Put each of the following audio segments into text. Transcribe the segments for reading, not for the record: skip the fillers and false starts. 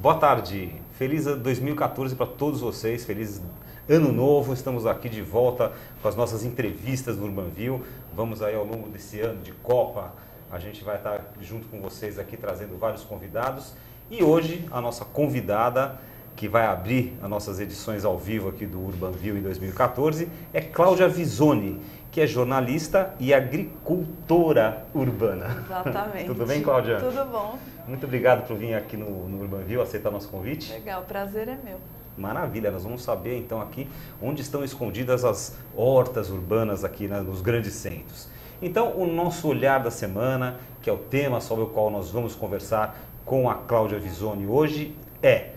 Boa tarde, feliz 2014 para todos vocês, feliz ano novo, estamos aqui de volta com as nossas entrevistas no Urbanville. Vamos aí ao longo desse ano de Copa, a gente vai estar junto com vocês aqui trazendo vários convidados. E hoje a nossa convidada, que vai abrir as nossas edições ao vivo aqui do Urbanville em 2014, é Cláudia Visoni, que é jornalista e agricultora urbana. Exatamente. Tudo bem, Cláudia? Tudo bom. Muito obrigado por vir aqui no Urbanville, aceitar nosso convite. Legal, o prazer é meu. Maravilha, nós vamos saber então aqui onde estão escondidas as hortas urbanas aqui nos grandes centros. Então, o nosso olhar da semana, que é o tema sobre o qual nós vamos conversar com a Cláudia Visoni hoje, é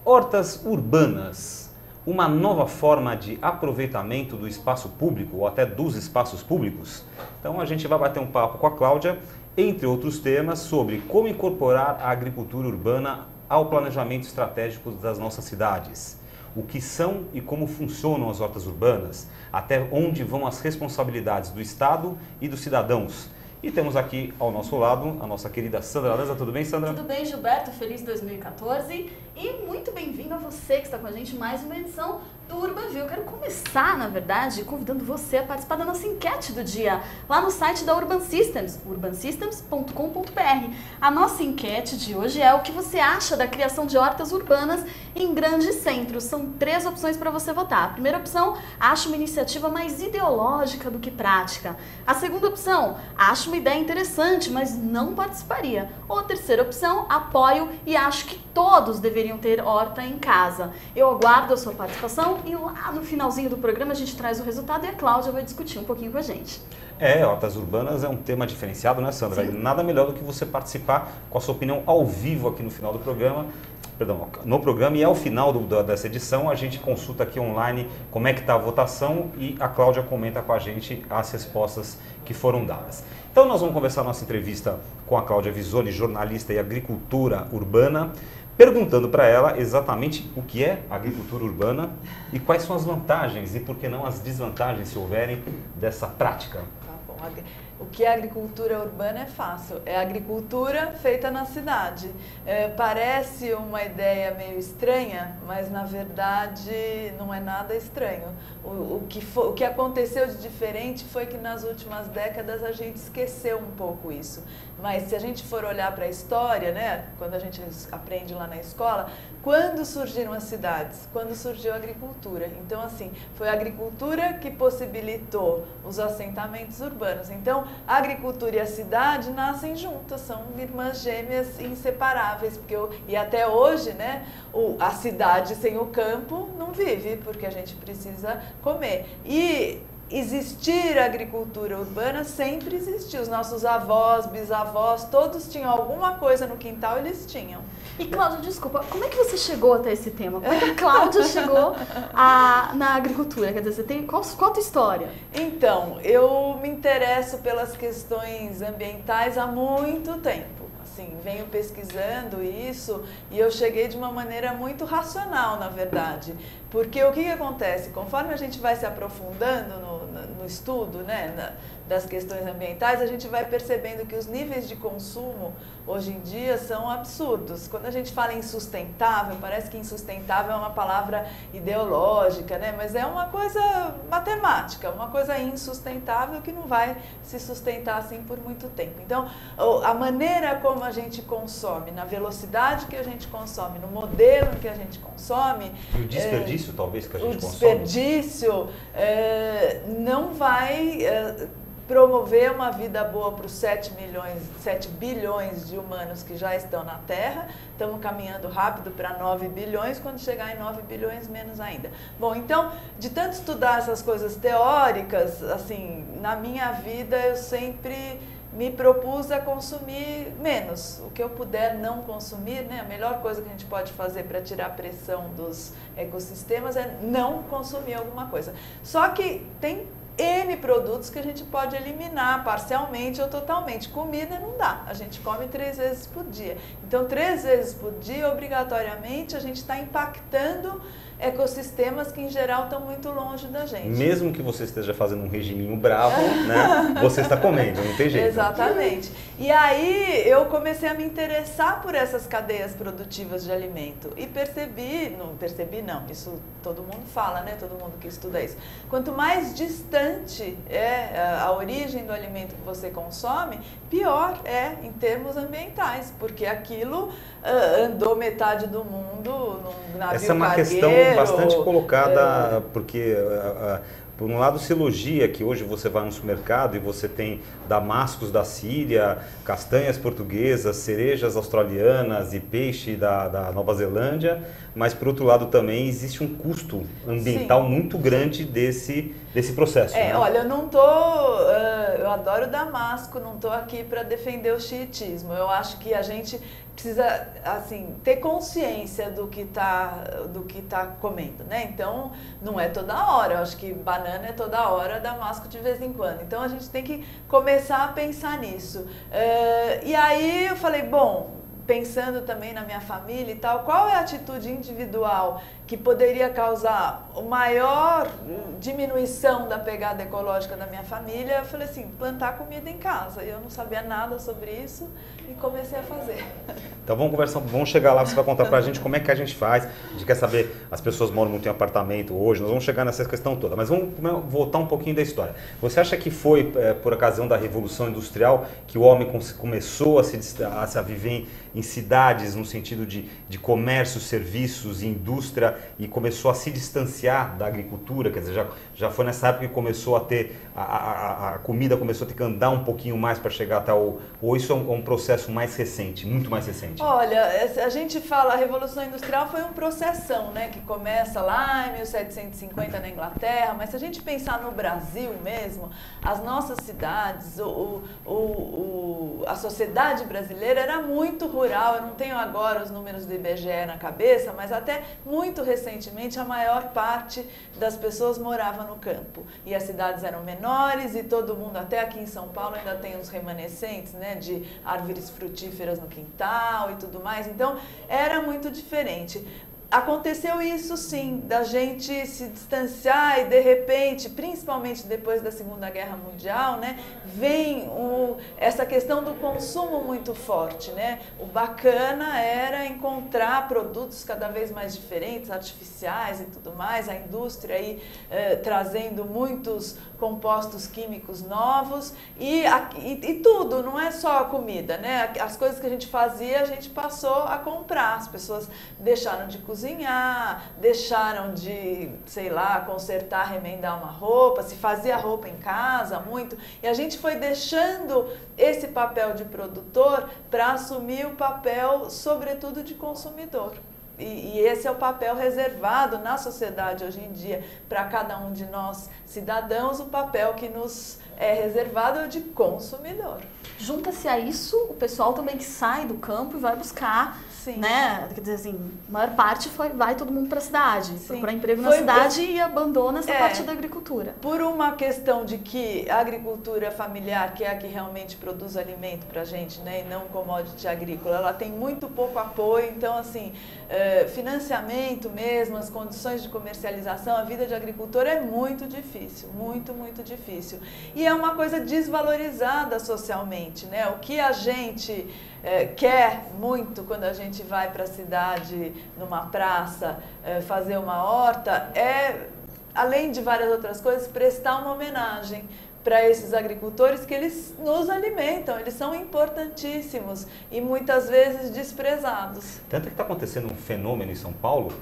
hortas urbanas, uma nova forma de aproveitamento do espaço público ou até dos espaços públicos. Então, a gente vai bater um papo com a Cláudia, entre outros temas, sobre como incorporar a agricultura urbana ao planejamento estratégico das nossas cidades. O que são e como funcionam as hortas urbanas, até onde vão as responsabilidades do Estado e dos cidadãos. E temos aqui ao nosso lado a nossa querida Sandra Lanza. Tudo bem, Sandra? Tudo bem, Gilberto. Feliz 2014 e muito bem-vindo a você que está com a gente em mais uma edição do Urbanville. Eu quero começar, na verdade, convidando você a participar da nossa enquete do dia, lá no site da Urban Systems, urbansystems.com.br. A nossa enquete de hoje é o que você acha da criação de hortas urbanas em grandes centros. São 3 opções para você votar. A primeira opção, acho uma iniciativa mais ideológica do que prática. A segunda opção, acho uma ideia interessante, mas não participaria. Ou a terceira opção, apoio e acho que todos deveriam ter horta em casa. Eu aguardo a sua participação e lá no finalzinho do programa a gente traz o resultado e a Cláudia vai discutir um pouquinho com a gente. Hortas urbanas é um tema diferenciado, né, Sandra? Sim. E nada melhor do que você participar com a sua opinião ao vivo aqui no final do programa. No programa, e ao final dessa edição a gente consulta aqui online como é que está a votação e a Cláudia comenta com a gente as respostas que foram dadas. Então nós vamos conversar nossa entrevista com a Cláudia Visoni, jornalista e agricultura urbana, perguntando para ela exatamente o que é agricultura urbana e quais são as vantagens e por que não as desvantagens, se houverem, dessa prática. Tá bom. O que é agricultura urbana é fácil, é agricultura feita na cidade. Parece uma ideia meio estranha, mas na verdade não é nada estranho. O que aconteceu de diferente foi que nas últimas décadas a gente esqueceu um pouco isso. Mas se a gente for olhar para a história, né, quando a gente aprende lá na escola, quando surgiram as cidades? Quando surgiu a agricultura. Então, assim, foi a agricultura que possibilitou os assentamentos urbanos. Então, a agricultura e a cidade nascem juntas, são irmãs gêmeas inseparáveis. E até hoje, né, a cidade sem o campo não vive, porque a gente precisa comer. E existir agricultura urbana sempre existiu. Os nossos avós, bisavós, todos tinham alguma coisa no quintal, eles tinham. E Cláudia, desculpa, como é que você chegou até esse tema? Como é que a Cláudia chegou na agricultura? Quer dizer, qual a tua história? Então, eu me interesso pelas questões ambientais há muito tempo. Assim, venho pesquisando isso e eu cheguei de uma maneira muito racional, na verdade. Porque o que acontece? Conforme a gente vai se aprofundando no estudo, né, das questões ambientais, a gente vai percebendo que os níveis de consumo hoje em dia são absurdos. Quando a gente fala em sustentável, parece que insustentável é uma palavra ideológica, né? Mas é uma coisa matemática, uma coisa insustentável que não vai se sustentar assim por muito tempo. Então, a maneira como a gente consome, na velocidade que a gente consome, no modelo que a gente consome... E o desperdício, talvez, que a gente consome? O desperdício não vai... promover uma vida boa para os 7 bilhões de humanos que já estão na Terra. Estamos caminhando rápido para 9 bilhões, quando chegar em 9 bilhões, menos ainda. Bom, então, de tanto estudar essas coisas teóricas, assim, na minha vida eu sempre me propus a consumir menos. O que eu puder não consumir, né? A melhor coisa que a gente pode fazer para tirar a pressão dos ecossistemas é não consumir alguma coisa. Só que tem N produtos que a gente pode eliminar parcialmente ou totalmente. Comida não dá, a gente come 3 vezes por dia. Então, 3 vezes por dia, obrigatoriamente, a gente está impactando ecossistemas que, em geral, estão muito longe da gente. Mesmo que você esteja fazendo um regiminho bravo, né, você está comendo, não tem jeito. Exatamente. E aí eu comecei a me interessar por essas cadeias produtivas de alimento e percebi não, isso todo mundo fala, né? Todo mundo que estuda isso. Quanto mais distante é a origem do alimento que você consome, pior é em termos ambientais, porque aquilo andou metade do mundo num navio. Essa é uma questão bastante colocada, porque por um lado se elogia que hoje você vai no supermercado e você tem damascos da Síria, castanhas portuguesas, cerejas australianas e peixe da Nova Zelândia, mas por outro lado também existe um custo ambiental muito grande desse processo. Né? Olha, eu adoro Damasco, não estou aqui para defender o xiitismo. Eu acho que a gente precisa, assim, ter consciência do que tá comendo, né? Então, não é toda hora. Eu acho que banana é toda hora, Damasco de vez em quando. Então, a gente tem que começar a pensar nisso. E aí eu falei, bom, pensando também na minha família e tal, qual é a atitude individual que poderia causar a maior diminuição da pegada ecológica da minha família? Eu falei assim, plantar comida em casa. E eu não sabia nada sobre isso e comecei a fazer. Então vamos conversar, vamos chegar lá, você vai contar pra gente como é que a gente faz. A gente quer saber, as pessoas moram muito em apartamento hoje, nós vamos chegar nessa questão toda. Mas vamos voltar um pouquinho da história. Você acha que foi por ocasião da Revolução Industrial que o homem começou a viver em cidades no sentido de comércio, serviços, indústria e começou a se distanciar da agricultura? Quer dizer, já foi nessa época que começou a ter, a comida começou a ter que andar um pouquinho mais para chegar até ou isso é um processo mais recente, muito mais recente? Olha, a gente fala, a Revolução Industrial foi um processão, né, que começa lá em 1750 na Inglaterra, mas se a gente pensar no Brasil mesmo, as nossas cidades, a sociedade brasileira era muito rural. Eu não tenho agora os números do IBGE na cabeça, mas até muito recentemente a maior parte das pessoas morava no campo. E as cidades eram menores e todo mundo, até aqui em São Paulo, ainda tem os remanescentes, né, de árvores frutíferas no quintal e tudo mais. Então, era muito diferente. Aconteceu isso sim, da gente se distanciar e de repente, principalmente depois da Segunda Guerra Mundial, né, vem essa questão do consumo muito forte, né? O bacana era encontrar produtos cada vez mais diferentes, artificiais e tudo mais, a indústria aí trazendo muitos compostos químicos novos e tudo, não é só a comida, né? As coisas que a gente fazia, a gente passou a comprar, as pessoas deixaram de cozinhar, deixaram de, sei lá, consertar, remendar uma roupa, se fazia roupa em casa muito, e a gente foi deixando esse papel de produtor para assumir o papel, sobretudo, de consumidor. E esse é o papel reservado na sociedade hoje em dia para cada um de nós cidadãos, o papel que nos é reservado é o de consumidor. Junta-se a isso o pessoal também que sai do campo e vai buscar, né? Quer dizer assim, a maior parte vai todo mundo para a cidade, procurar emprego na cidade e abandona essa parte da agricultura. Por uma questão de que a agricultura familiar, que é a que realmente produz alimento para a gente, né, e não commodity agrícola, ela tem muito pouco apoio, então assim, financiamento mesmo, as condições de comercialização, a vida de agricultor é muito difícil, muito, muito difícil. E é uma coisa desvalorizada socialmente, né? O que a gente quer muito quando a gente vai para a cidade, numa praça, fazer uma horta, além de várias outras coisas, prestar uma homenagem para esses agricultores que eles nos alimentam, eles são importantíssimos e muitas vezes desprezados. Tanto que está acontecendo um fenômeno em São Paulo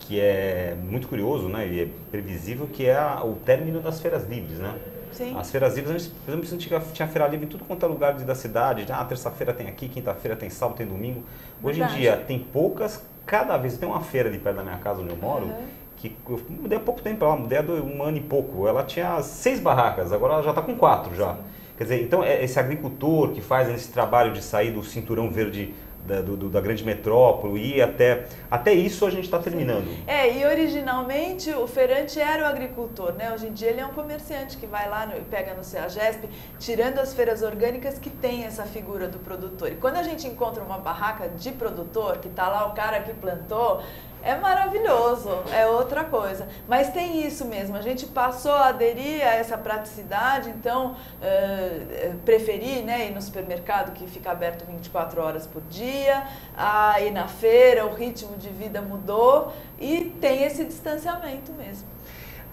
que é muito curioso, né, e é previsível, que é o término das feiras livres, né? Sim. As feiras livres, por exemplo, tinha feira livre em tudo quanto é lugar da cidade. Terça-feira tem aqui, quinta-feira tem sábado, tem domingo. Hoje em dia tem poucas, cada vez tem uma feira ali perto da minha casa onde eu moro, que eu mudei há pouco tempo, ela mudei há um ano e pouco. Ela tinha 6 barracas, agora ela já está com 4 já. Sim. Quer dizer, então esse agricultor que faz esse trabalho de sair do cinturão verde da grande metrópole e até isso a gente está terminando. E originalmente o feirante era o agricultor, né? Hoje em dia ele é um comerciante que vai lá e pega no CEAGESP, tirando as feiras orgânicas que tem essa figura do produtor. E quando a gente encontra uma barraca de produtor, que está lá o cara que plantou, é maravilhoso, é outra coisa. Mas tem isso mesmo, a gente passou a aderir a essa praticidade, então preferir, né, ir no supermercado que fica aberto 24 horas por dia, a ir na feira, o ritmo de vida mudou e tem esse distanciamento mesmo.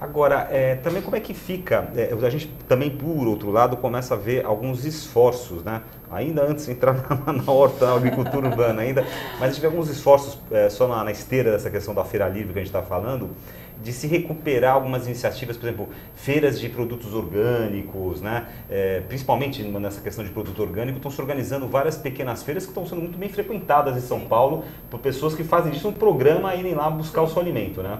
Agora, também como é que fica? A gente também, por outro lado, começa a ver alguns esforços, né? Ainda antes de entrar na horta, na agricultura urbana ainda, mas a gente vê alguns esforços só na esteira dessa questão da feira livre que a gente está falando, de se recuperar algumas iniciativas, por exemplo, feiras de produtos orgânicos, né? Principalmente nessa questão de produto orgânico, estão se organizando várias pequenas feiras que estão sendo muito bem frequentadas em São Paulo por pessoas que fazem disso um programa e irem lá buscar o seu alimento, né?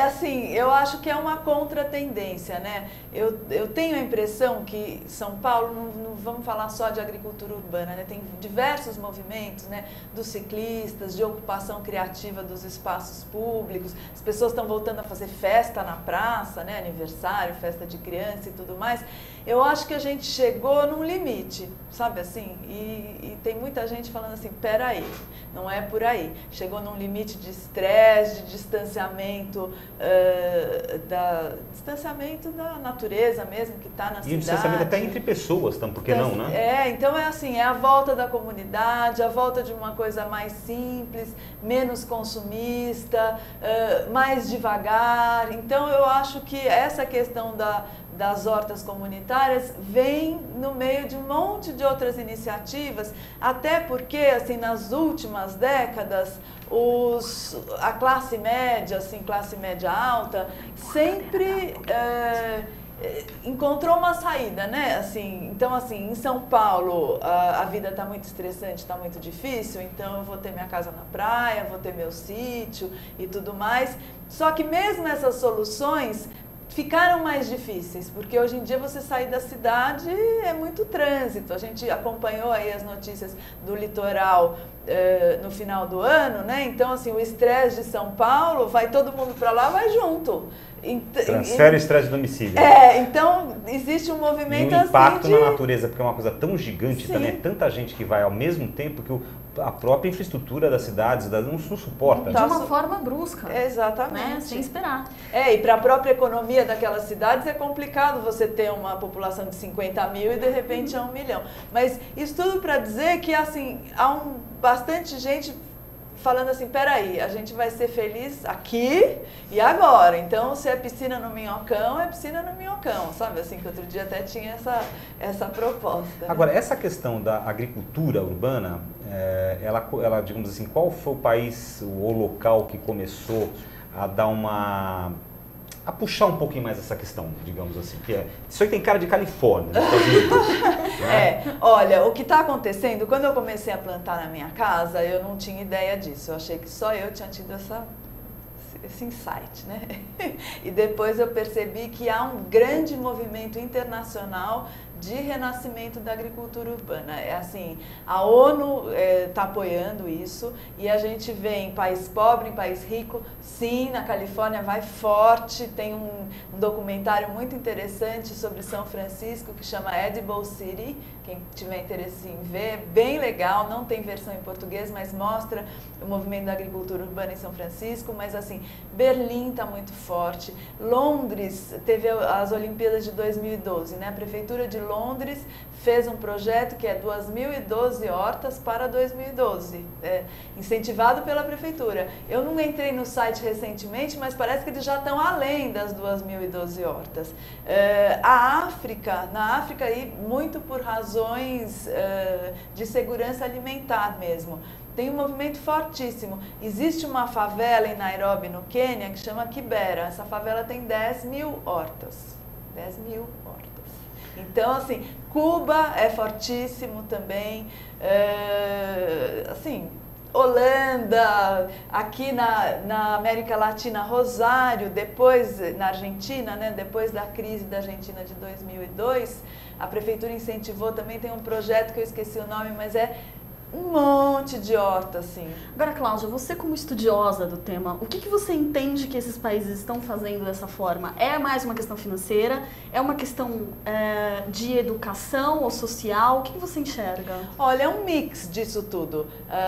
Assim, eu acho que é uma contratendência, né? Eu tenho a impressão que São Paulo, não vamos falar só de agricultura urbana, né? Tem diversos movimentos, né? Dos ciclistas, de ocupação criativa dos espaços públicos, as pessoas estão voltando a fazer festa na praça, né? Aniversário, festa de criança e tudo mais. Eu acho que a gente chegou num limite, sabe assim? E tem muita gente falando assim, peraí, não é por aí. Chegou num limite de estresse, de distanciamento, distanciamento da natureza mesmo, que está na cidade. E o distanciamento até entre pessoas, por que não, né? Então é assim, é a volta da comunidade, a volta de uma coisa mais simples, menos consumista, mais devagar. Então eu acho que essa questão das hortas comunitárias vem no meio de um monte de outras iniciativas, até porque, assim, nas últimas décadas, a classe média, assim, classe média alta, sempre encontrou uma saída, né? Assim, então, assim, em São Paulo a vida está muito estressante, está muito difícil, então eu vou ter minha casa na praia, vou ter meu sítio e tudo mais. Só que mesmo essas soluções ficaram mais difíceis, porque hoje em dia você sair da cidade é muito trânsito. A gente acompanhou aí as notícias do litoral no final do ano, né? Então, assim, o estresse de São Paulo, vai todo mundo para lá, vai junto. Transfere o estresse de domicílio. Então existe um movimento assim. E um impacto assim na natureza, porque é uma coisa tão gigante, Sim. também é tanta gente que vai ao mesmo tempo que a própria infraestrutura das cidades não suporta. De uma forma brusca. Exatamente. Né? Sem esperar. E para a própria economia daquelas cidades é complicado você ter uma população de 50 mil e de repente é 1 milhão. Mas isso tudo para dizer que, assim, há bastante gente falando assim, peraí, a gente vai ser feliz aqui e agora. Então, se é piscina no Minhocão, é piscina no Minhocão, sabe? Assim, que outro dia até tinha essa proposta. Né? Agora, essa questão da agricultura urbana, ela, digamos assim, qual foi o país, o local que começou a dar a puxar um pouquinho mais essa questão, digamos assim, isso aí tem cara de Califórnia, nos Estados Unidos, né? Olha, o que está acontecendo, quando eu comecei a plantar na minha casa, eu não tinha ideia disso, eu achei que só eu tinha tido esse insight, né? E depois eu percebi que há um grande movimento internacional de renascimento da agricultura urbana. Assim, a ONU está apoiando isso e a gente vê em país pobre, em país rico, sim, na Califórnia vai forte, tem um documentário muito interessante sobre São Francisco que chama Edible City, quem tiver interesse em ver, bem legal, não tem versão em português, mas mostra o movimento da agricultura urbana em São Francisco, mas assim, Berlim está muito forte, Londres teve as Olimpíadas de 2012, né? A Prefeitura de Londres fez um projeto que é 2.012 hortas para 2012, incentivado pela Prefeitura. Eu não entrei no site recentemente, mas parece que eles já estão além das 2.012 hortas. Na África, aí, muito por razões de segurança alimentar mesmo, tem um movimento fortíssimo. Existe uma favela em Nairobi, no Quênia, que chama Kibera. Essa favela tem 10.000 hortas. 10.000 hortas. Então, assim, Cuba é fortíssimo também. Assim, Holanda, aqui na América Latina, Rosário, depois na Argentina, né, depois da crise da Argentina de 2002, a prefeitura incentivou também, tem um projeto que eu esqueci o nome, mas um monte de horta, assim. Agora, Cláudia, você como estudiosa do tema, o que você entende que esses países estão fazendo dessa forma? É mais uma questão financeira? É uma questão de educação ou social? O que você enxerga? Olha, é um mix disso tudo.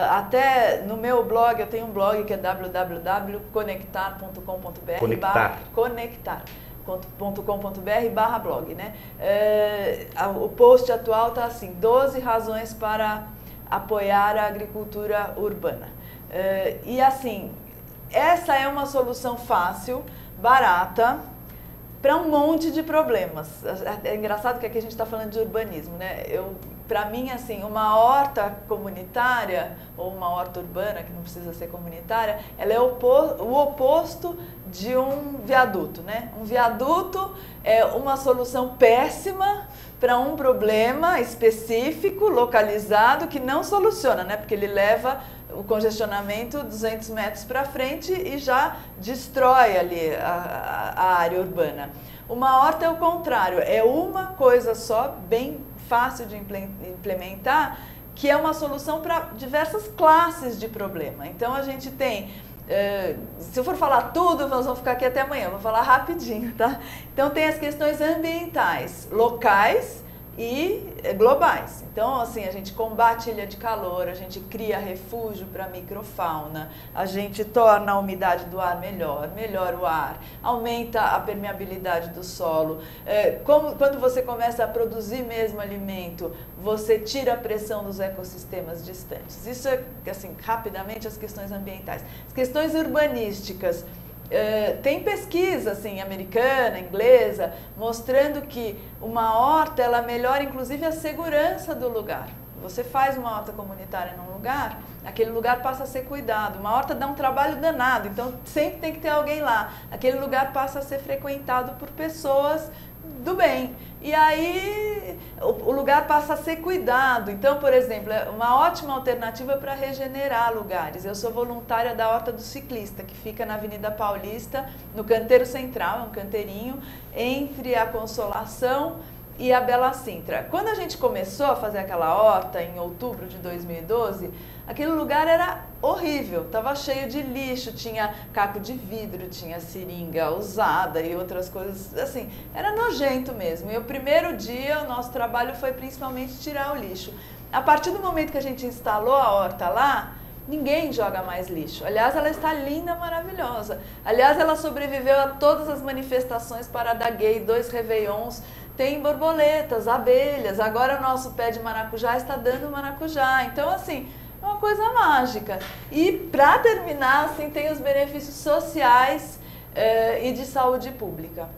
Até no meu blog, eu tenho um blog que é www.conectar.com.br. Conectar.com.br/blog, né? O post atual está assim, 12 razões para apoiar a agricultura urbana. E assim, essa é uma solução fácil, barata, para um monte de problemas. É engraçado que aqui a gente está falando de urbanismo, né? Para mim, assim, uma horta comunitária ou uma horta urbana, que não precisa ser comunitária, ela é o oposto de um viaduto, né? Um viaduto é uma solução péssima para um problema específico, localizado, que não soluciona, né? Porque ele leva o congestionamento 200 metros para frente e já destrói ali a área urbana. Uma horta é o contrário, é uma coisa só, bem fácil de implementar, que é uma solução para diversas classes de problema. Então a gente tem, se eu for falar tudo, nós vamos ficar aqui até amanhã, vou falar rapidinho, tá? Então tem as questões ambientais, locais e globais. Então, assim, a gente combate ilha de calor, a gente cria refúgio para microfauna, a gente torna a umidade do ar melhora o ar, aumenta a permeabilidade do solo. Quando você começa a produzir mesmo alimento, você tira a pressão dos ecossistemas distantes. Isso é, assim, rapidamente as questões ambientais. As questões urbanísticas. Tem pesquisa assim, americana, inglesa, mostrando que uma horta ela melhora inclusive a segurança do lugar. Você faz uma horta comunitária num lugar, aquele lugar passa a ser cuidado. Uma horta dá um trabalho danado, então sempre tem que ter alguém lá. Aquele lugar passa a ser frequentado por pessoas do bem. E aí o lugar passa a ser cuidado. Então, por exemplo, é uma ótima alternativa para regenerar lugares. Eu sou voluntária da Horta do Ciclista, que fica na Avenida Paulista, no canteiro central, é um canteirinho, entre a Consolação e a Bela Sintra. Quando a gente começou a fazer aquela horta em outubro de 2012, aquele lugar era horrível, estava cheio de lixo, tinha caco de vidro, tinha seringa usada e outras coisas, assim, era nojento mesmo. E o primeiro dia o nosso trabalho foi principalmente tirar o lixo. A partir do momento que a gente instalou a horta lá, ninguém joga mais lixo. Aliás, ela está linda, maravilhosa. Aliás, ela sobreviveu a todas as manifestações Parada Gay, 2 Réveillons, tem borboletas, abelhas, agora o nosso pé de maracujá está dando maracujá. Então, assim, é uma coisa mágica. E, para terminar, assim, tem os benefícios sociais e de saúde pública.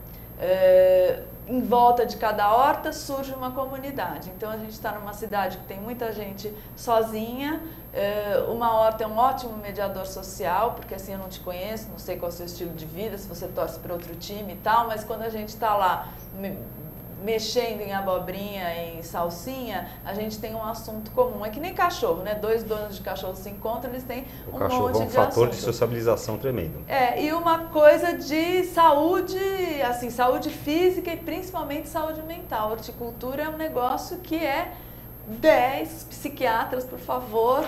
Em volta de cada horta surge uma comunidade. Então, a gente está numa cidade que tem muita gente sozinha. Uma horta é um ótimo mediador social, porque assim eu não te conheço, não sei qual é o seu estilo de vida, se você torce para outro time e tal, mas quando a gente está lá mexendo em abobrinha, em salsinha, a gente tem um assunto comum. É que nem cachorro, né? 2 donos de cachorro se encontram, eles têm um monte de assunto. O cachorro é um fator de sociabilização tremendo. E uma coisa de saúde, assim, saúde física e principalmente saúde mental. Horticultura é um negócio que é 10 psiquiatras, por favor,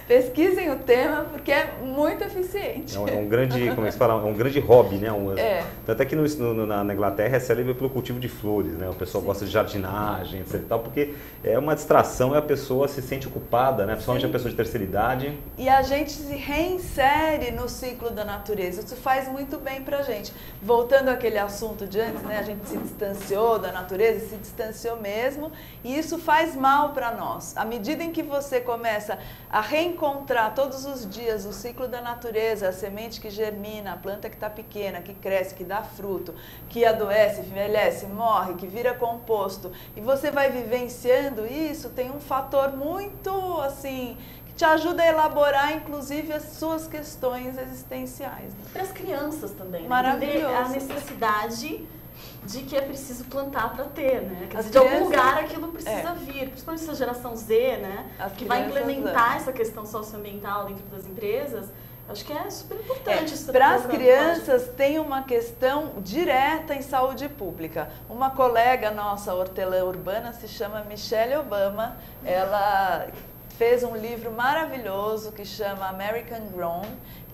pesquisem o tema, porque é muito eficiente. É um grande, como é que se fala? É um grande hobby, né? Até que na Inglaterra é célebre pelo cultivo de flores, né? O pessoal gosta de jardinagem, etc e tal, porque é uma distração e a pessoa se sente ocupada, né? Principalmente a pessoa de terceira idade. E a gente se reinsere no ciclo da natureza, isso faz muito bem pra gente. Voltando àquele assunto de antes, né? A gente se distanciou da natureza, se distanciou mesmo, e isso faz mal para nós. À medida em que você começa a reencontrar todos os dias o ciclo da natureza, a semente que germina, a planta que está pequena, que cresce, que dá fruto, que adoece, envelhece, morre, que vira composto, e você vai vivenciando isso, tem um fator muito, assim, que te ajuda a elaborar, inclusive, as suas questões existenciais. Né? Para as crianças também. Maravilhoso. A necessidade de que é preciso plantar para ter, né? Quer dizer, de algum lugar aquilo precisa vir, principalmente essa geração Z, né? Que vai implementar essa questão socioambiental dentro das empresas. Acho que é super importante isso. Para as crianças tem uma questão direta em saúde pública. Uma colega nossa, hortelã urbana, se chama Michelle Obama. Ela fez um livro maravilhoso que chama American Grown,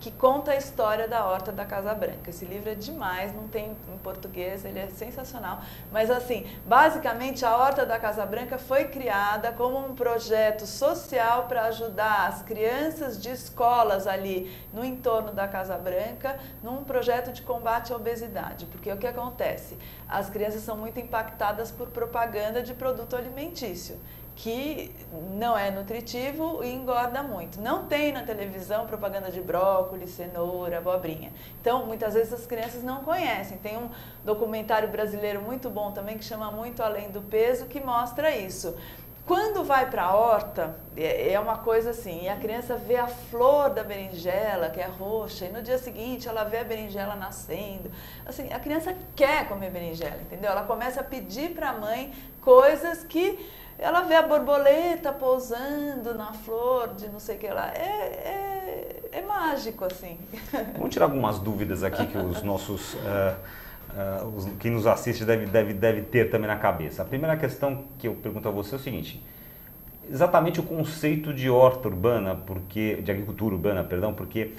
que conta a história da horta da Casa Branca. Esse livro é demais, não tem em português, ele é sensacional. Mas assim, basicamente a horta da Casa Branca foi criada como um projeto social para ajudar as crianças de escolas ali no entorno da Casa Branca, num projeto de combate à obesidade. Porque o que acontece? As crianças são muito impactadas por propaganda de produto alimentício, que não é nutritivo e engorda muito. Não tem na televisão propaganda de brócolis, cenoura, abobrinha. Então, muitas vezes as crianças não conhecem. Tem um documentário brasileiro muito bom também, que chama Muito Além do Peso, que mostra isso. Quando vai para a horta, é uma coisa assim, e a criança vê a flor da berinjela, que é roxa, e no dia seguinte ela vê a berinjela nascendo. Assim, a criança quer comer berinjela, entendeu? Ela começa a pedir para a mãe coisas que ela vê a borboleta pousando na flor de não sei o que lá. É mágico, assim. Vamos tirar algumas dúvidas aqui que os nossos... quem nos assiste deve ter também na cabeça. A primeira questão que eu pergunto a você é o seguinte: exatamente o conceito de horta urbana, de agricultura urbana, perdão, porque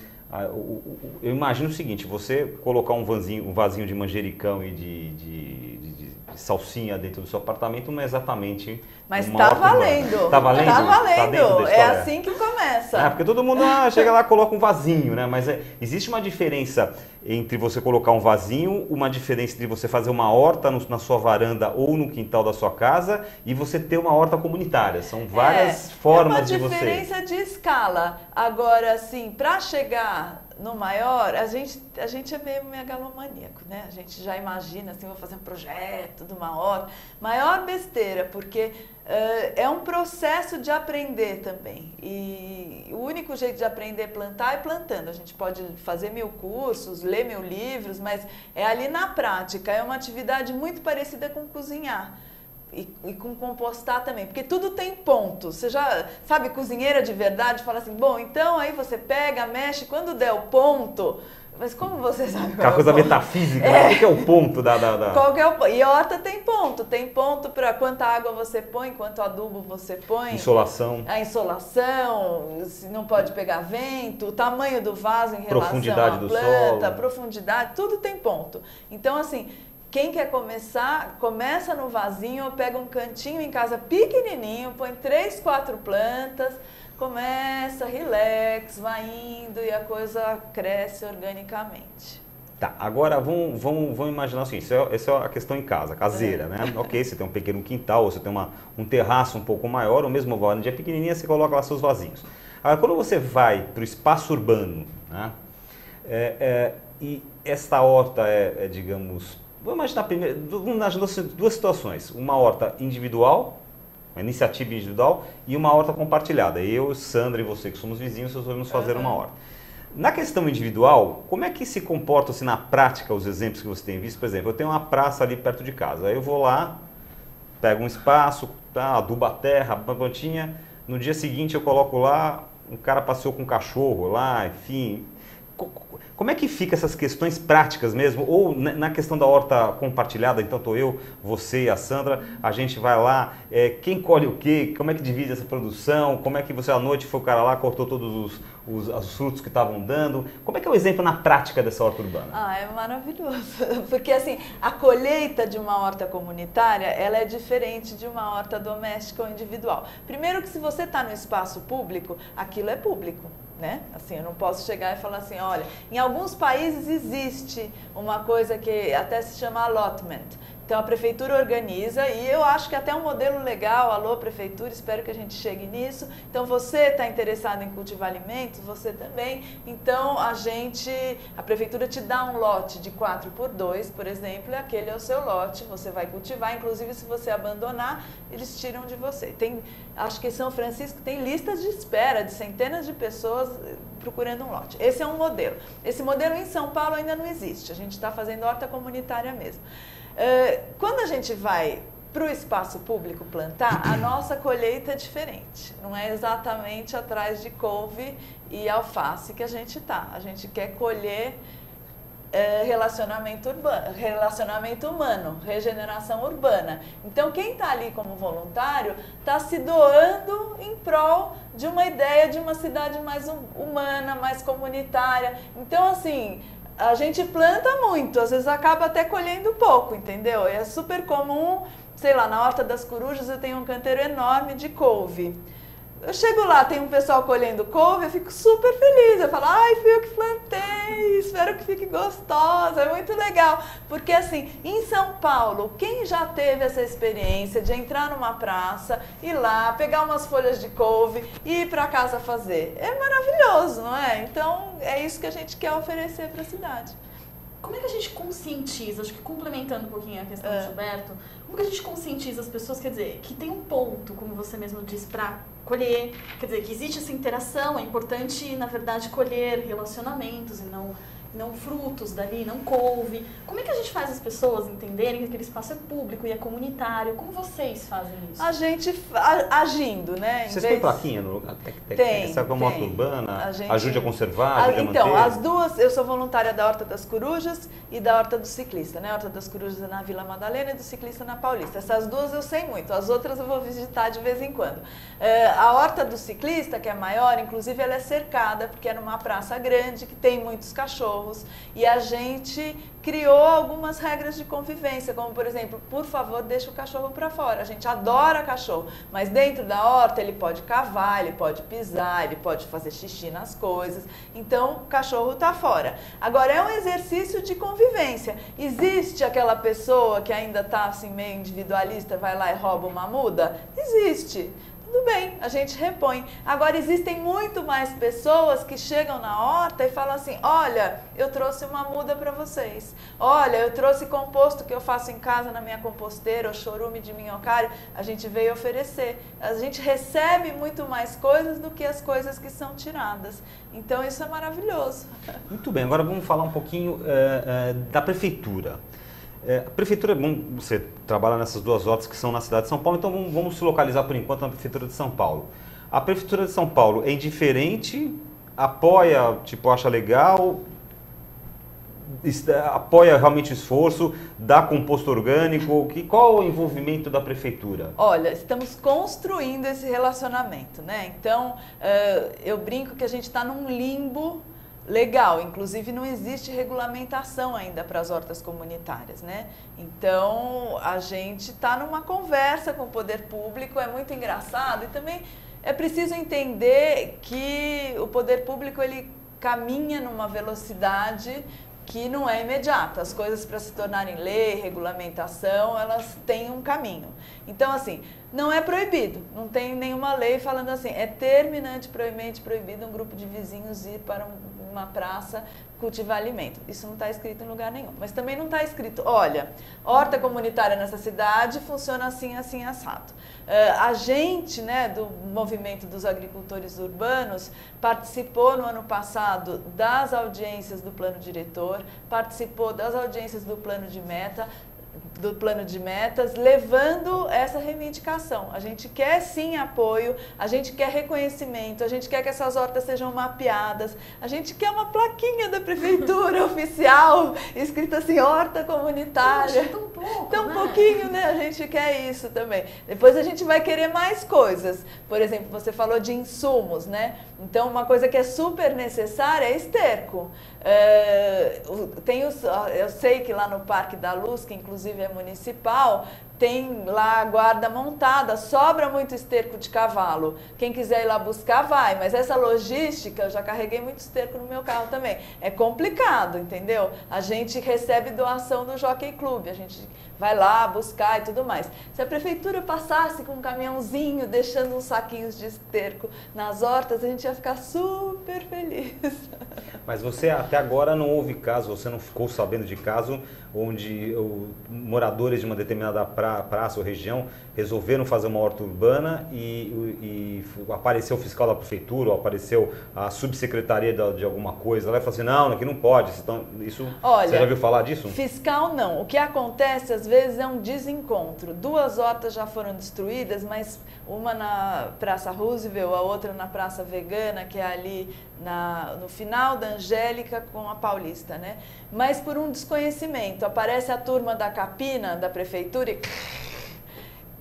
eu imagino o seguinte: você colocar um vasinho de manjericão e de salsinha dentro do seu apartamento não é exatamente. Mas está valendo. Está valendo? Está valendo. Tá dentro da é assim que começa. Porque todo mundo chega lá e coloca um vasinho, né? Mas existe uma diferença entre você colocar um vasinho, uma diferença entre você fazer uma horta na sua varanda ou no quintal da sua casa e você ter uma horta comunitária. São várias formas de você... É uma diferença de escala. Agora, assim, para chegar no maior, a gente é meio megalomaníaco, né? A gente já imagina, assim, vou fazer um projeto de uma horta. Maior besteira, porque é um processo de aprender também. E o único jeito de aprender a plantar é plantando. A gente pode fazer 1000 cursos, ler 1000 livros, mas é ali na prática. É uma atividade muito parecida com cozinhar. E com compostar também, porque tudo tem ponto. Você já sabe, cozinheira de verdade fala assim, bom, então aí você pega, mexe, quando der o ponto... Mas como você sabe qual é o coisa ponto? Metafísica, o que é o ponto da... Qual que é o ponto? E horta tem ponto para quanta água você põe, quanto adubo você põe. Insolação. A insolação, se não pode pegar vento, o tamanho do vaso em relação profundidade à planta, do solo. Profundidade, tudo tem ponto. Então, assim, quem quer começar, começa no vasinho, ou pega um cantinho em casa pequenininho, põe 3, 4 plantas... Começa, relax, vai indo e a coisa cresce organicamente. Tá, agora vamos imaginar assim, essa é a questão em casa, caseira, né? Ok, você tem um pequeno quintal, ou você tem um terraço um pouco maior, ou mesmo uma varanda pequenininha, você coloca lá seus vasinhos. Agora, quando você vai para o espaço urbano, né? E esta horta digamos, vamos imaginar duas situações, uma horta individual, uma iniciativa individual e uma horta compartilhada. Eu, Sandra e você que somos vizinhos, nós vamos fazer uma horta. Na questão individual, como é que se comportam assim, na prática os exemplos que você tem visto? Por exemplo, eu tenho uma praça ali perto de casa, aí eu vou lá, pego um espaço, adubo a terra, uma plantinha, no dia seguinte eu coloco lá, um cara passeou com um cachorro lá, enfim... Como é que fica essas questões práticas mesmo? Ou na questão da horta compartilhada, então estou eu, você e a Sandra, a gente vai lá, quem colhe o quê? Como é que divide essa produção? Como é que você à noite foi o cara lá, cortou todos os frutos que estavam dando? Como é que é o exemplo na prática dessa horta urbana? É maravilhoso, porque assim, a colheita de uma horta comunitária, ela é diferente de uma horta doméstica ou individual. Primeiro que se você está no espaço público, aquilo é público. Né? Assim, eu não posso chegar e falar assim, olha, em alguns países existe uma coisa que até se chama allotment. Então a prefeitura organiza e eu acho que até é um modelo legal, alô prefeitura, espero que a gente chegue nisso. Então você está interessado em cultivar alimentos, você também. Então a prefeitura te dá um lote de 4x2, por exemplo, e aquele é o seu lote, você vai cultivar, inclusive se você abandonar, eles tiram de você. Acho que em São Francisco tem listas de espera de centenas de pessoas procurando um lote. Esse é um modelo. Esse modelo em São Paulo ainda não existe, a gente está fazendo horta comunitária mesmo. Quando a gente vai para o espaço público plantar, a nossa colheita é diferente. Não é exatamente atrás de couve e alface que a gente está. A gente quer colher relacionamento urbano, relacionamento humano, regeneração urbana. Então, quem está ali como voluntário está se doando em prol de uma ideia de uma cidade mais humana, mais comunitária. Então, assim, a gente planta muito, às vezes acaba até colhendo pouco, entendeu? É super comum, sei lá, na Horta das Corujas eu tenho um canteiro enorme de couve. Eu chego lá, tem um pessoal colhendo couve, eu fico super feliz. Eu falo, ai, fui eu que plantei, espero que fique gostosa, é muito legal. Porque assim, em São Paulo, quem já teve essa experiência de entrar numa praça, ir lá, pegar umas folhas de couve e ir para casa fazer? É maravilhoso, não é? Então, é isso que a gente quer oferecer para a cidade. Como é que a gente conscientiza, acho que complementando um pouquinho a questão do Gilberto, como que a gente conscientiza as pessoas, quer dizer, que tem um ponto, como você mesmo disse, para colher, quer dizer, que existe essa interação, é importante, na verdade, colher relacionamentos e não frutos dali, não couve. Como é que a gente faz as pessoas entenderem que aquele espaço é público e é comunitário? Como vocês fazem isso? A gente agindo, né? Vocês têm plaquinha no lugar? Tem. Essa é uma horta urbana? Ajude a conservar, ajude a manter? Então, as duas, eu sou voluntária da Horta das Corujas e da Horta do Ciclista, né? A Horta das Corujas é na Vila Madalena e do Ciclista na Paulista. Essas duas eu sei muito, as outras eu vou visitar de vez em quando. A Horta do Ciclista, que é maior, inclusive ela é cercada, porque é numa praça grande, que tem muitos cachorros, e a gente criou algumas regras de convivência, como por exemplo, por favor, deixa o cachorro para fora. A gente adora cachorro, mas dentro da horta ele pode cavar, ele pode pisar, ele pode fazer xixi nas coisas. Então, o cachorro está fora. Agora, é um exercício de convivência. Existe aquela pessoa que ainda está assim meio individualista, vai lá e rouba uma muda? Existe. Tudo bem, a gente repõe. Agora, existem muito mais pessoas que chegam na horta e falam assim, olha, eu trouxe uma muda para vocês. Olha, eu trouxe composto que eu faço em casa na minha composteira, o chorume de minhocário, a gente veio oferecer. A gente recebe muito mais coisas do que as coisas que são tiradas. Então, isso é maravilhoso. Muito bem, agora vamos falar um pouquinho da prefeitura. A prefeitura, é bom, você trabalha nessas duas hortas que são na cidade de São Paulo, então vamos se localizar por enquanto na prefeitura de São Paulo. A prefeitura de São Paulo é indiferente, apoia, tipo, acha legal, apoia realmente o esforço, dá composto orgânico, qual é o envolvimento da prefeitura? Olha, estamos construindo esse relacionamento, né? Então, eu brinco que a gente está num limbo legal, inclusive não existe regulamentação ainda para as hortas comunitárias, né? Então, a gente está numa conversa com o poder público, é muito engraçado e também é preciso entender que o poder público ele caminha numa velocidade que não é imediata. As coisas para se tornarem lei, regulamentação, elas têm um caminho. Então, assim, não é proibido, não tem nenhuma lei falando assim, é terminantemente proibido um grupo de vizinhos ir para uma praça cultivar alimento. Isso não está escrito em lugar nenhum. Mas também não está escrito, olha, horta comunitária nessa cidade funciona assim, assim, assado. A gente, né, do movimento dos agricultores urbanos, participou no ano passado das audiências do plano diretor, participou das audiências do plano de metas, levando essa reivindicação. A gente quer sim apoio, a gente quer reconhecimento, a gente quer que essas hortas sejam mapeadas, a gente quer uma plaquinha da prefeitura oficial, escrita assim, horta comunitária. Tão pouco, tão pouquinho, né? A gente quer isso também. Depois a gente vai querer mais coisas. Por exemplo, você falou de insumos, né? Então, uma coisa que é super necessária é esterco. Eu sei que lá no Parque da Luz, que inclusive é municipal, tem lá a guarda montada, sobra muito esterco de cavalo. Quem quiser ir lá buscar, vai. Mas essa logística, eu já carreguei muito esterco no meu carro também. É complicado, entendeu? A gente recebe doação do Jockey Club, a gente vai lá buscar e tudo mais. Se a prefeitura passasse com um caminhãozinho, deixando uns saquinhos de esterco nas hortas, a gente ia ficar super feliz. Mas você até agora não houve caso, você não ficou sabendo de caso onde moradores de uma determinada praça ou região resolveram fazer uma horta urbana e apareceu o fiscal da prefeitura, ou apareceu a subsecretaria de alguma coisa, lá e falou assim, não, aqui não pode. Então, isso, olha, você já ouviu falar disso? Fiscal não. O que acontece, às vezes é um desencontro. 2 hortas já foram destruídas, mas uma na Praça Roosevelt, a outra na Praça Vegana, que é ali no final da Angélica com a Paulista, né? Mas por um desconhecimento. Aparece a turma da Capina, da prefeitura,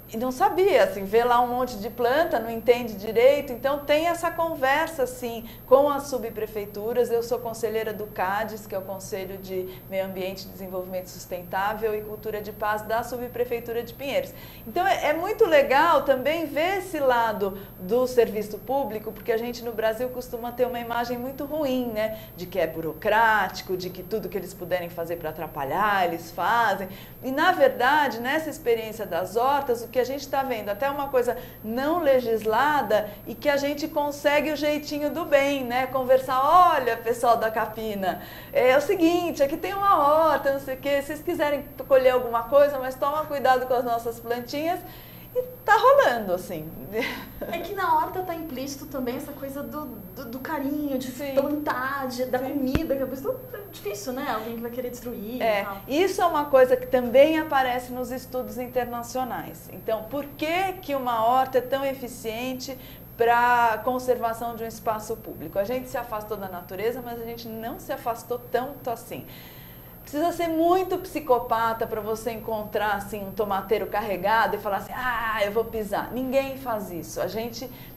e não sabia, assim, vê lá um monte de planta, não entende direito, então tem essa conversa, assim, com as subprefeituras. Eu sou conselheira do CADES, que é o Conselho de Meio Ambiente, Desenvolvimento Sustentável e Cultura de Paz da subprefeitura de Pinheiros. Então é muito legal também ver esse lado do serviço público, porque a gente no Brasil costuma ter uma imagem muito ruim, né, de que é burocrático, de que tudo que eles puderem fazer para atrapalhar, eles fazem. E na verdade, nessa experiência das hortas, o que a gente está vendo, até uma coisa não legislada e que a gente consegue o jeitinho do bem, né? Conversar, olha, pessoal da Capina, é o seguinte, aqui tem uma horta, não sei o quê, se vocês quiserem colher alguma coisa, mas toma cuidado com as nossas plantinhas. E tá rolando, assim. É que na horta tá implícito também essa coisa do carinho, de plantar, da comida, que é difícil, né? Alguém que vai querer destruir e tal. Isso é uma coisa que também aparece nos estudos internacionais. Então, por que uma horta é tão eficiente para a conservação de um espaço público? A gente se afastou da natureza, mas a gente não se afastou tanto assim. Precisa ser muito psicopata para você encontrar assim, um tomateiro carregado e falar assim, eu vou pisar. Ninguém faz isso.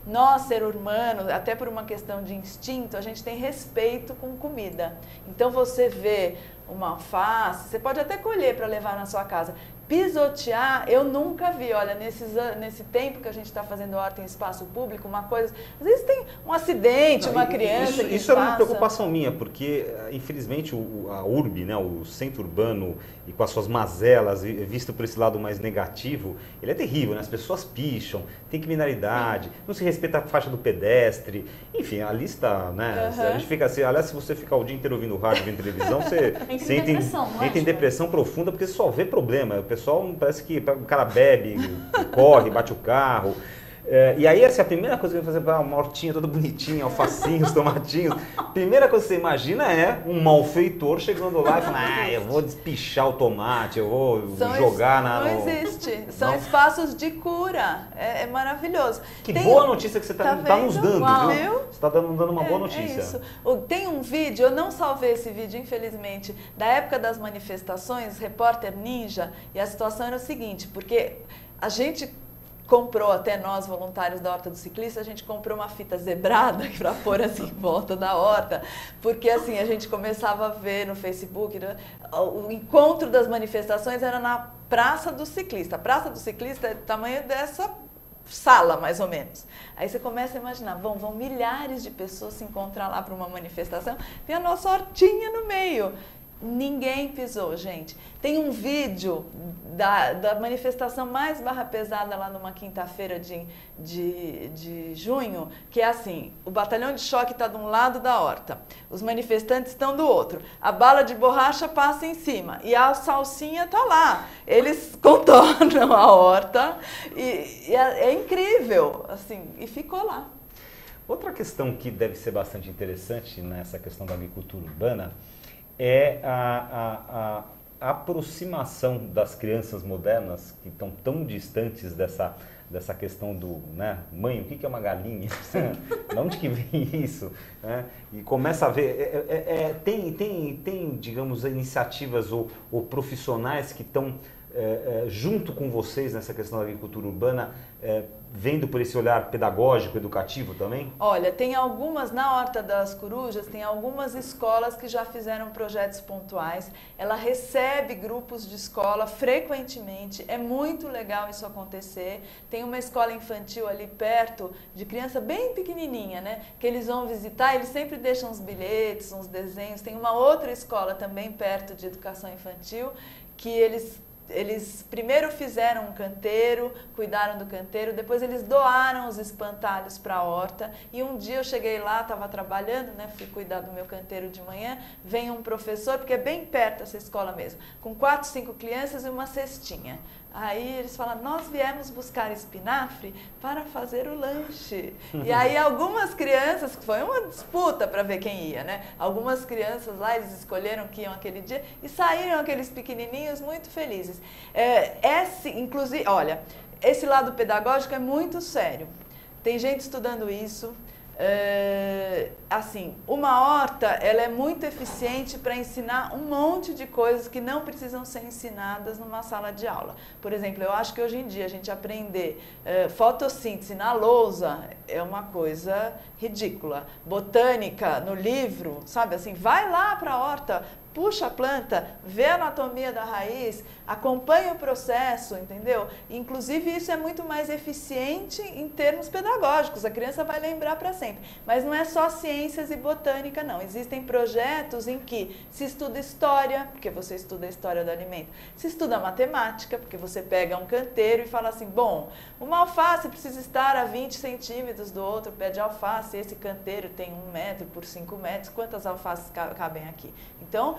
Nós, ser humano, até por uma questão de instinto, a gente tem respeito com comida. Então você vê uma alface, você pode até colher para levar na sua casa. Pisotear, eu nunca vi. Olha, nesse tempo que a gente está fazendo horta em espaço público, uma coisa... Às vezes tem um acidente, uma criança que Isso era uma preocupação minha, porque, infelizmente, a URB, né, o centro urbano, e com as suas mazelas, visto por esse lado mais negativo, ele é terrível, né? As pessoas picham, tem criminalidade, não se respeita a faixa do pedestre, enfim, a lista, né? A gente fica assim, aliás, se você ficar o dia inteiro ouvindo rádio, ouvindo televisão, você entra em depressão profunda, porque você só vê problema. O pessoal parece que o cara bebe, corre, bate o carro. E aí, assim, a primeira coisa que eu vou fazer uma hortinha toda bonitinha, alfacinhos, tomatinhos. Primeira coisa que você imagina é um malfeitor chegando lá e falando, eu vou despichar o tomate, eu vou jogar na... Não existe. São espaços de cura. É maravilhoso. Que boa notícia que você está nos dando, viu? Você está dando uma boa notícia. Isso. Tem um vídeo, eu não salvei esse vídeo, infelizmente, da época das manifestações, Repórter Ninja, e a situação era o seguinte, porque a gente comprou, até nós voluntários da Horta do Ciclista, a gente comprou uma fita zebrada para pôr assim em volta da horta, porque assim a gente começava a ver no Facebook, né, o encontro das manifestações era na Praça do Ciclista. A Praça do Ciclista é do tamanho dessa sala, mais ou menos. Aí você começa a imaginar, vão milhares de pessoas se encontrar lá para uma manifestação, tem a nossa hortinha no meio. Ninguém pisou, gente. Tem um vídeo da manifestação mais barra pesada lá numa quinta-feira de junho, que é assim, o batalhão de choque está de um lado da horta, os manifestantes estão do outro, a bala de borracha passa em cima e a salsinha está lá. Eles contornam a horta e é incrível, assim, e ficou lá. Outra questão que deve ser bastante interessante nessa questão da agricultura urbana é a aproximação das crianças modernas que estão tão distantes dessa questão do, né, mãe, o que é uma galinha? De onde que vem isso? E começa a ver, tem, digamos, iniciativas ou profissionais que estão junto com vocês nessa questão da agricultura urbana, vendo por esse olhar pedagógico, educativo também? Olha, tem algumas, na Horta das Corujas, tem algumas escolas que já fizeram projetos pontuais. Ela recebe grupos de escola frequentemente, é muito legal isso acontecer. Tem uma escola infantil ali perto, de criança bem pequenininha, né? Que eles vão visitar, eles sempre deixam uns bilhetes, uns desenhos. Tem uma outra escola também perto de educação infantil, que eles primeiro fizeram um canteiro, cuidaram do canteiro, depois eles doaram os espantalhos para a horta. E um dia eu cheguei lá, estava trabalhando, né, fui cuidar do meu canteiro de manhã, vem um professor, porque é bem perto essa escola mesmo, com 4, 5 crianças e uma cestinha. Aí eles falam, nós viemos buscar espinafre para fazer o lanche. E aí algumas crianças, foi uma disputa para ver quem ia, né? Algumas crianças lá, eles escolheram que iam aquele dia e saíram aqueles pequenininhos muito felizes. Inclusive, olha, esse lado pedagógico é muito sério. Tem gente estudando isso. Assim, uma horta, ela é muito eficiente para ensinar um monte de coisas que não precisam ser ensinadas numa sala de aula. Por exemplo, eu acho que hoje em dia a gente aprender fotossíntese na lousa é uma coisa ridícula. Botânica no livro, sabe assim, vai lá para a horta, puxa a planta, vê a anatomia da raiz, acompanha o processo, entendeu? Inclusive, isso é muito mais eficiente em termos pedagógicos, a criança vai lembrar para sempre. Mas não é só ciências e botânica, não. Existem projetos em que se estuda história, porque você estuda a história do alimento, se estuda matemática, porque você pega um canteiro e fala assim, bom, uma alface precisa estar a 20 centímetros do outro pé de alface, esse canteiro tem 1 metro por 5 metros, quantas alfaces cabem aqui? Então,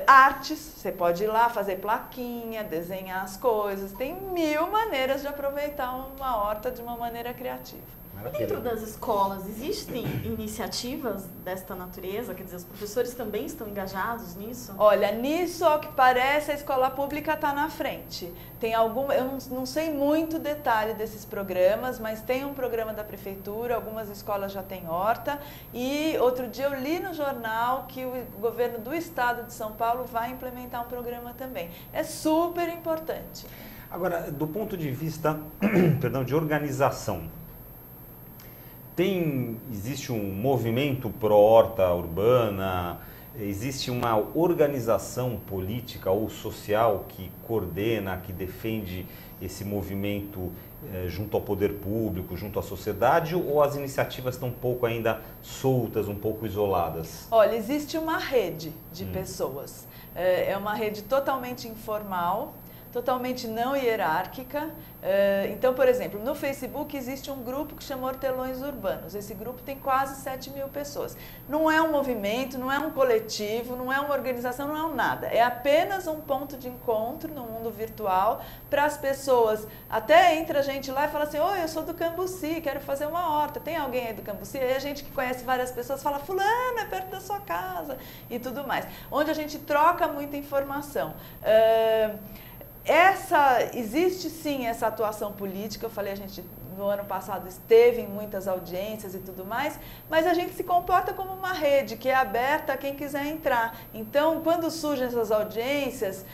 artes, você pode ir lá fazer plaquinha, desenhar as coisas, tem 1000 maneiras de aproveitar uma horta de uma maneira criativa. Dentro das escolas, existem iniciativas desta natureza? Quer dizer, os professores também estão engajados nisso? Olha, nisso, ao que parece, a escola pública está na frente. Tem algum, eu não sei muito detalhe desses programas, mas tem um programa da prefeitura, algumas escolas já têm horta. E outro dia eu li no jornal que o governo do estado de São Paulo vai implementar um programa também. É super importante. Agora, do ponto de vista perdão, de organização, existe um movimento pró-horta urbana, existe uma organização política ou social que coordena, que defende esse movimento junto ao poder público, junto à sociedade, ou as iniciativas estão um pouco ainda soltas, um pouco isoladas? Olha, existe uma rede de pessoas, é uma rede totalmente informal, totalmente não hierárquica. Então, por exemplo, no Facebook existe um grupo que chama Hortelões Urbanos. Esse grupo tem quase 7.000 pessoas. Não é um movimento, não é um coletivo, não é uma organização, não é um nada. É apenas um ponto de encontro no mundo virtual para as pessoas. Até entra a gente lá e fala assim, oi, eu sou do Cambuci, quero fazer uma horta. Tem alguém aí do Cambuci? Aí a gente que conhece várias pessoas fala, fulano, é perto da sua casa e tudo mais. Onde a gente troca muita informação. Existe sim essa atuação política, eu falei, a gente no ano passado esteve em muitas audiências e tudo mais, mas a gente se comporta como uma rede que é aberta a quem quiser entrar. Então, quando surgem essas audiências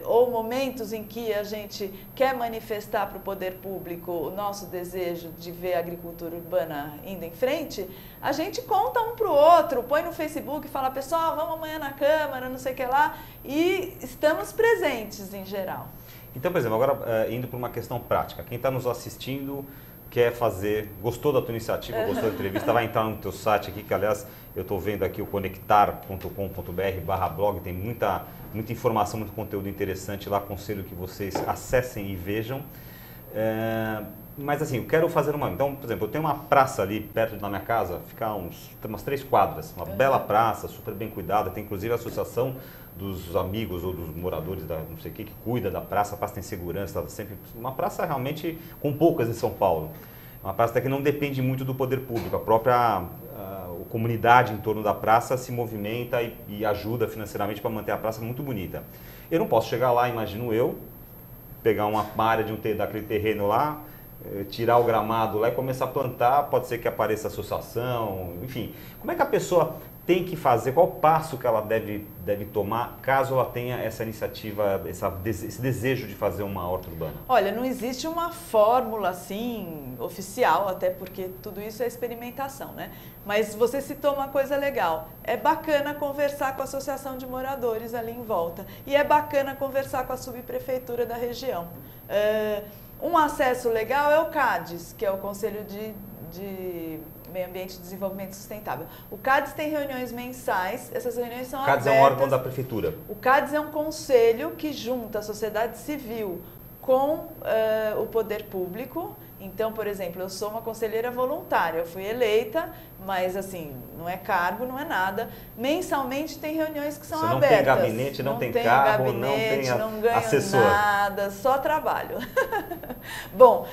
ou momentos em que a gente quer manifestar para o poder público o nosso desejo de ver a agricultura urbana indo em frente, a gente conta um para o outro, põe no Facebook e fala, pessoal, vamos amanhã na Câmara, não sei o que lá, e estamos presentes em geral. Então, por exemplo, agora indo para uma questão prática, quem está nos assistindo quer fazer, gostou da tua iniciativa, gostou da entrevista, vai entrar no teu site aqui, que aliás eu estou vendo aqui o conectar.com.br/blog, tem muita informação, muito conteúdo interessante lá, aconselho que vocês acessem e vejam. Mas assim, eu quero fazer então, por exemplo, eu tenho uma praça ali perto da minha casa, fica umas 3 quadras, uma bela praça, super bem cuidada, tem inclusive a associação dos amigos ou dos moradores da não sei o que cuida da praça, a praça tem segurança, tá sempre uma praça realmente com poucas em São Paulo. Uma praça até que não depende muito do poder público, a própria comunidade em torno da praça se movimenta e ajuda financeiramente para manter a praça muito bonita. Eu não posso chegar lá, imagino eu, pegar uma área daquele terreno lá, tirar o gramado lá e começar a plantar, pode ser que apareça associação, enfim. Como é que a pessoa tem que fazer, qual o passo que ela deve tomar caso ela tenha essa iniciativa, esse desejo de fazer uma horta urbana? Olha, não existe uma fórmula assim oficial, até porque tudo isso é experimentação, né? Mas você citou uma coisa legal, é bacana conversar com a associação de moradores ali em volta e é bacana conversar com a subprefeitura da região. Um acesso legal é o CADES, que é o Conselho de Meio Ambiente e Desenvolvimento Sustentável. O CADES tem reuniões mensais, essas reuniões são abertas. O CADES é um órgão da prefeitura? O CADES é um conselho que junta a sociedade civil com o poder público Então, por exemplo, eu sou uma conselheira voluntária, eu fui eleita, mas assim, não é cargo, não é nada. Mensalmente tem reuniões que são abertas. Você não tem gabinete, não tem cargo, gabinete, não tem assessor. Nada, só trabalho. Bom,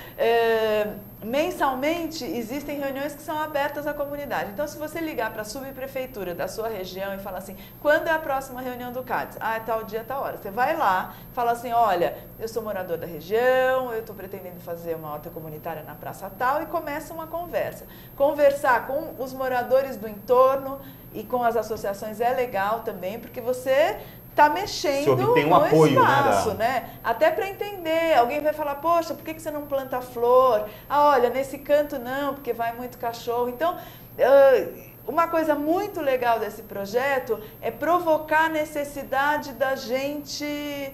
mensalmente existem reuniões que são abertas à comunidade. Então, se você ligar para a subprefeitura da sua região e falar assim, quando é a próxima reunião do CADES? Ah, é tal dia, tal hora. Você vai lá, fala assim, olha, eu sou morador da região, eu estou pretendendo fazer uma horta comunitária na praça tal, e começa uma conversa. Conversar com os moradores do entorno e com as associações é legal também, porque você está mexendo no apoio, espaço, né? Até para entender, alguém vai falar, poxa, por que você não planta flor? Ah, olha, nesse canto não, porque vai muito cachorro. Então, uma coisa muito legal desse projeto é provocar a necessidade da gente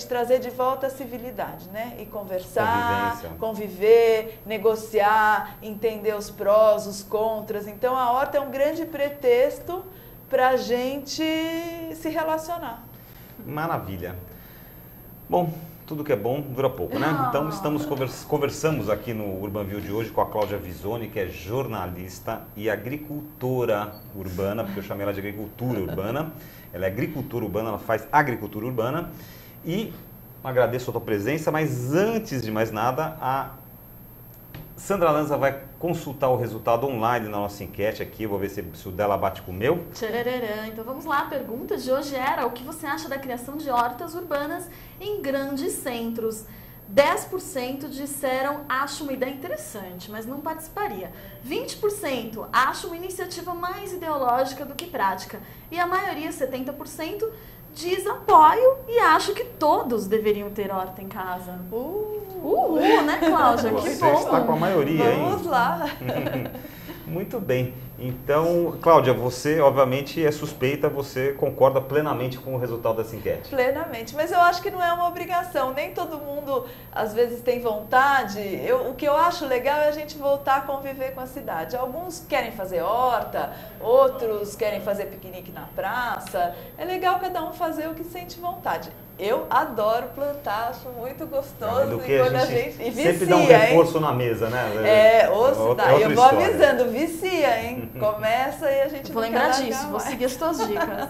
trazer de volta a civilidade, né? E conversar, conviver, negociar, entender os prós, os contras. Então, a horta é um grande pretexto para a gente se relacionar. Maravilha. Bom, tudo que é bom dura pouco, né? Então conversamos aqui no UrbanView de hoje com a Cláudia Visoni, que é jornalista e agricultora urbana, porque eu chamei ela de agricultura urbana. Ela é agricultura urbana, ela faz agricultura urbana. E agradeço a tua presença, mas antes de mais nada, a Sandra Lanza vai consultar o resultado online na nossa enquete aqui. Eu vou ver se o dela bate com o meu. Tchararã. Então vamos lá, a pergunta de hoje era: o que você acha da criação de hortas urbanas em grandes centros? 10% disseram acho uma ideia interessante, mas não participaria. 20% acho uma iniciativa mais ideológica do que prática. E a maioria, 70%, diz apoio e acho que todos deveriam ter horta em casa. Né, Cláudia? Que Você bom. está com a maioria, hein? Vamos lá. Muito bem. Então, Cláudia, você obviamente é suspeita, você concorda plenamente com o resultado dessa enquete? Plenamente, mas eu acho que não é uma obrigação, nem todo mundo às vezes tem vontade. O que eu acho legal é a gente voltar a conviver com a cidade. Alguns querem fazer horta, outros querem fazer piquenique na praça. É legal cada um fazer o que sente vontade. Eu adoro plantar, acho muito gostoso. E quando a gente vicia, sempre dá um reforço na mesa, né? Eu vou avisando, vicia, hein? Começa e a gente vou lembrar disso, vou seguir as tuas dicas.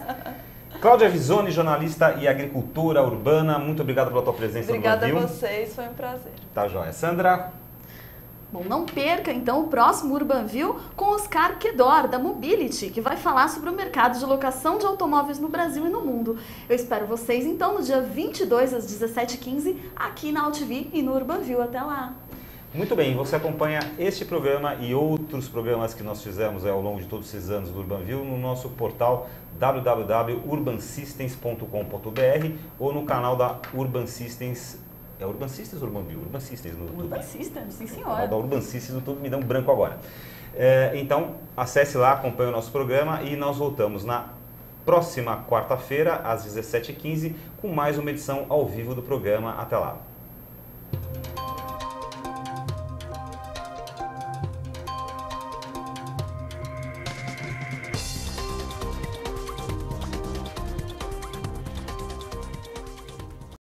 Cláudia Visoni, jornalista e agricultura urbana, muito obrigado pela tua presença no UrbanView. Obrigada a vocês, foi um prazer. Tá joia. Sandra? Bom, não perca então o próximo UrbanView com Oscar Kedor, da Mobility, que vai falar sobre o mercado de locação de automóveis no Brasil e no mundo. Eu espero vocês então no dia 22 às 17h15 aqui na AltV e no UrbanView. Até lá! Muito bem, você acompanha este programa e outros programas que nós fizemos ao longo de todos esses anos do UrbanView no nosso portal www.urbansystems.com.br ou no canal da Urban Systems. É Urban Systems ou UrbanView? Urban Systems no YouTube. Urban Systems, sim senhora. O canal da Urban Systems no YouTube, me dá um branco agora. Então, acesse lá, acompanhe o nosso programa e nós voltamos na próxima quarta-feira, às 17h15, com mais uma edição ao vivo do programa. Até lá!